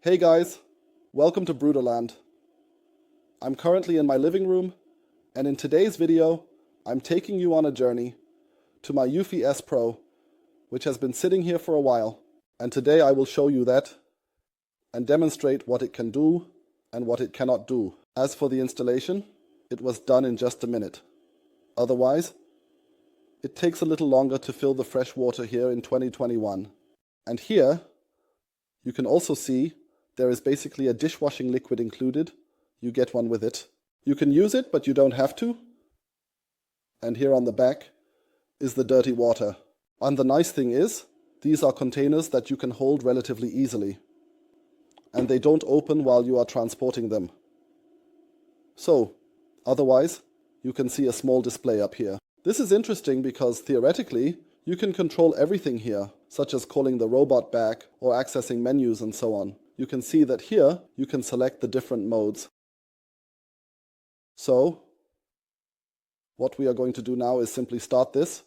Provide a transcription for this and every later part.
Hey guys, welcome to Bulaland. I'm currently in my living room, and in today's video, I'm taking you on a journey to my Eufy S Pro, which has been sitting here for a while, and today I will show you that and demonstrate what it can do and what it cannot do. As for the installation, it was done in just a minute. Otherwise, it takes a little longer to fill the fresh water here in 2021. And here, you can also see there is basically a dishwashing liquid included. You get one with it. You can use it, but you don't have to. And here on the back is the dirty water. And the nice thing is, these are containers that you can hold relatively easily. And they don't open while you are transporting them. So, otherwise, you can see a small display up here. This is interesting because theoretically, you can control everything here, such as calling the robot back or accessing menus and so on. You can see that here you can select the different modes. So, what we are going to do now is simply start this,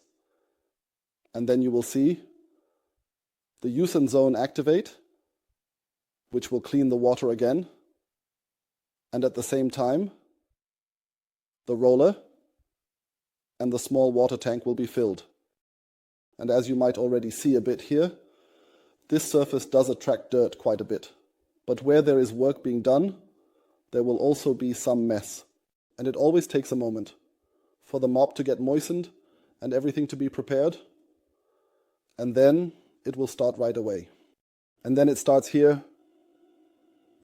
and then you will see the use and zone activate, which will clean the water again, and at the same time, the roller and the small water tank will be filled. And as you might already see a bit here, this surface does attract dirt quite a bit. But where there is work being done, there will also be some mess. And it always takes a moment for the mop to get moistened and everything to be prepared. And then it will start right away. And then it starts here.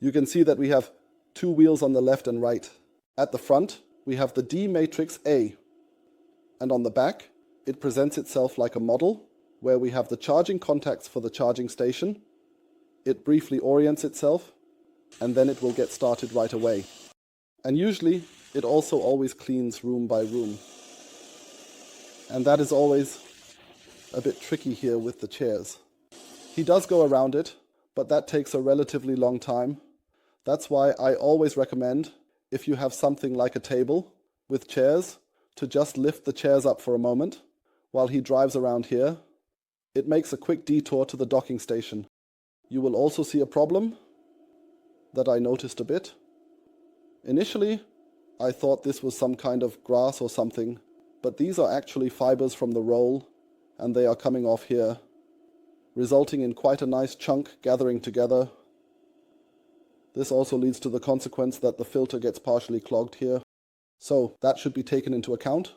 You can see that we have two wheels on the left and right. At the front, we have the D matrix A. And on the back, it presents itself like a model where we have the charging contacts for the charging station. It briefly orients itself, and then it will get started right away. And usually, it also always cleans room by room. And that is always a bit tricky here with the chairs. He does go around it, but that takes a relatively long time. That's why I always recommend, if you have something like a table with chairs, to just lift the chairs up for a moment while he drives around here. It makes a quick detour to the docking station. You will also see a problem that I noticed a bit. Initially, I thought this was some kind of grass or something, but these are actually fibers from the roll, and they are coming off here, resulting in quite a nice chunk gathering together. This also leads to the consequence that the filter gets partially clogged here. So that should be taken into account.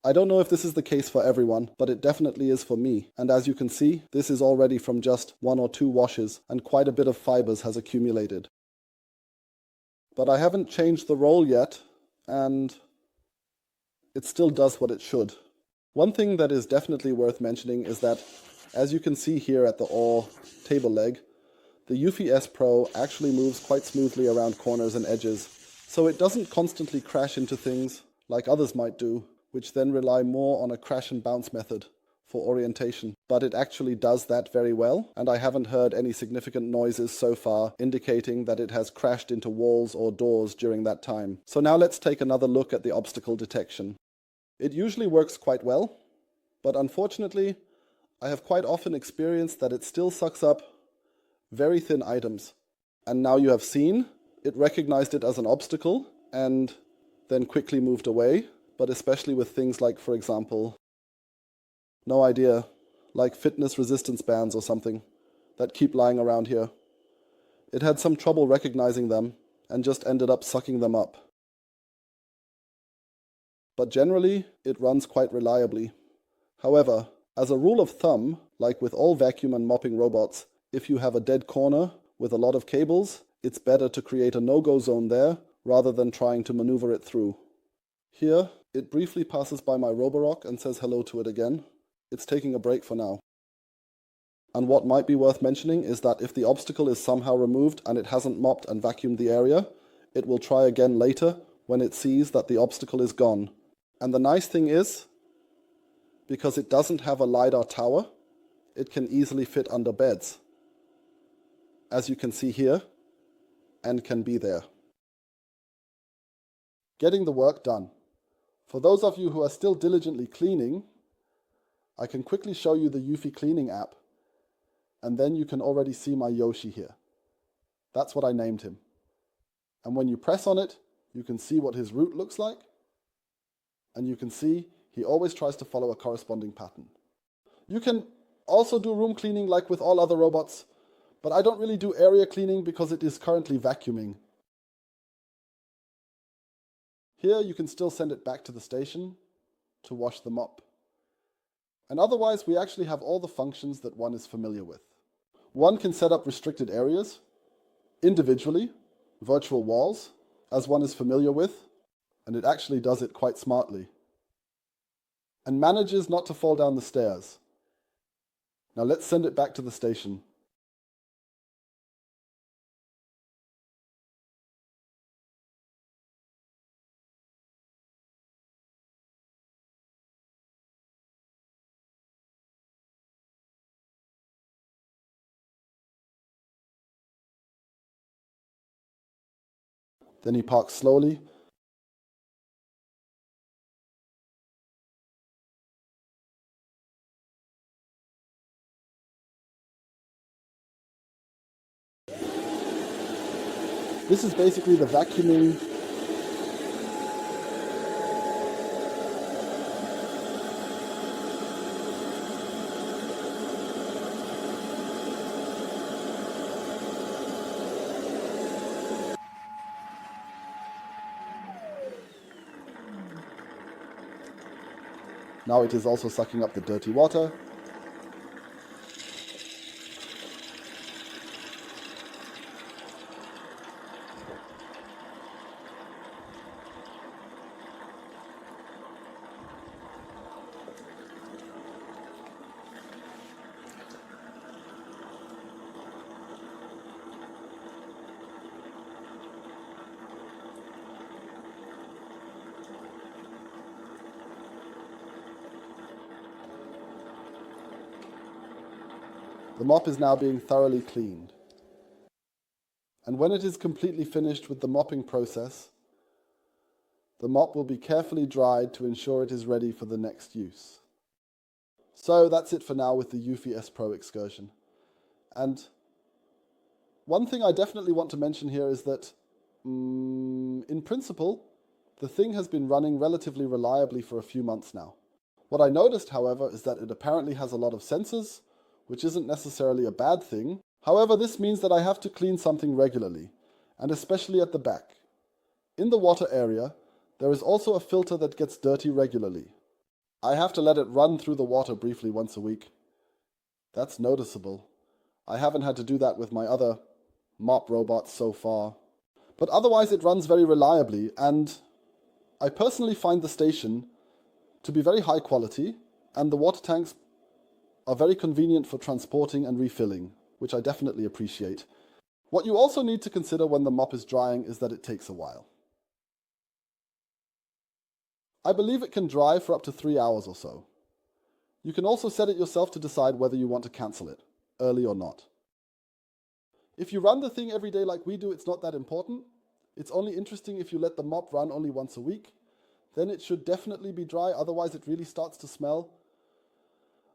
I don't know if this is the case for everyone, but it definitely is for me. And as you can see, this is already from just 1 or 2 washes, and quite a bit of fibers has accumulated. But I haven't changed the roll yet, and it still does what it should. One thing that is definitely worth mentioning is that, as you can see here at the oar table leg, the Eufy S Pro actually moves quite smoothly around corners and edges, so it doesn't constantly crash into things like others might do, which then rely more on a crash and bounce method for orientation. But it actually does that very well, and I haven't heard any significant noises so far indicating that it has crashed into walls or doors during that time. So now let's take another look at the obstacle detection. It usually works quite well, but unfortunately, I have quite often experienced that it still sucks up very thin items. And now you have seen, it recognized it as an obstacle and then quickly moved away. But especially with things like, for example, no idea, like fitness resistance bands or something that keep lying around here. It had some trouble recognizing them and just ended up sucking them up. But generally, it runs quite reliably. However, as a rule of thumb, like with all vacuum and mopping robots, if you have a dead corner with a lot of cables, it's better to create a no-go zone there rather than trying to maneuver it through. Here, it briefly passes by my Roborock and says hello to it again. It's taking a break for now. And what might be worth mentioning is that if the obstacle is somehow removed and it hasn't mopped and vacuumed the area, it will try again later when it sees that the obstacle is gone. And the nice thing is, because it doesn't have a LiDAR tower, it can easily fit under beds, as you can see here, and can be there. Getting the work done. For those of you who are still diligently cleaning, I can quickly show you the Eufy cleaning app, and then you can already see my Yoshi here. That's what I named him. And when you press on it, you can see what his route looks like. And you can see he always tries to follow a corresponding pattern. You can also do room cleaning like with all other robots, but I don't really do area cleaning because it is currently vacuuming. Here you can still send it back to the station to wash the mop. And otherwise we actually have all the functions that one is familiar with. One can set up restricted areas individually, virtual walls, as one is familiar with, and it actually does it quite smartly. And manages not to fall down the stairs. Now let's send it back to the station. Then he parks slowly. This is basically the vacuuming . Now it is also sucking up the dirty water. The mop is now being thoroughly cleaned. And when it is completely finished with the mopping process, the mop will be carefully dried to ensure it is ready for the next use. So that's it for now with the Eufy S Pro excursion. And one thing I definitely want to mention here is that, in principle, the thing has been running relatively reliably for a few months now. What I noticed, however, is that it apparently has a lot of sensors, which isn't necessarily a bad thing. However, this means that I have to clean something regularly, and especially at the back. In the water area, there is also a filter that gets dirty regularly. I have to let it run through the water briefly once a week. That's noticeable. I haven't had to do that with my other mop robots so far. But otherwise it runs very reliably, and I personally find the station to be very high quality, and the water tanks are very convenient for transporting and refilling, which I definitely appreciate. What you also need to consider when the mop is drying is that it takes a while. I believe it can dry for up to 3 hours or so. You can also set it yourself to decide whether you want to cancel it, early or not. If you run the thing every day like we do, it's not that important. It's only interesting if you let the mop run only once a week. Then it should definitely be dry, otherwise it really starts to smell.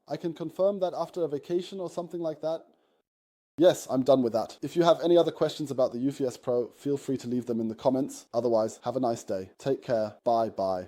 I can confirm that after a vacation or something like that. Yes, I'm done with that. If you have any other questions about the Eufy S Pro, feel free to leave them in the comments. Otherwise, have a nice day. Take care. Bye bye.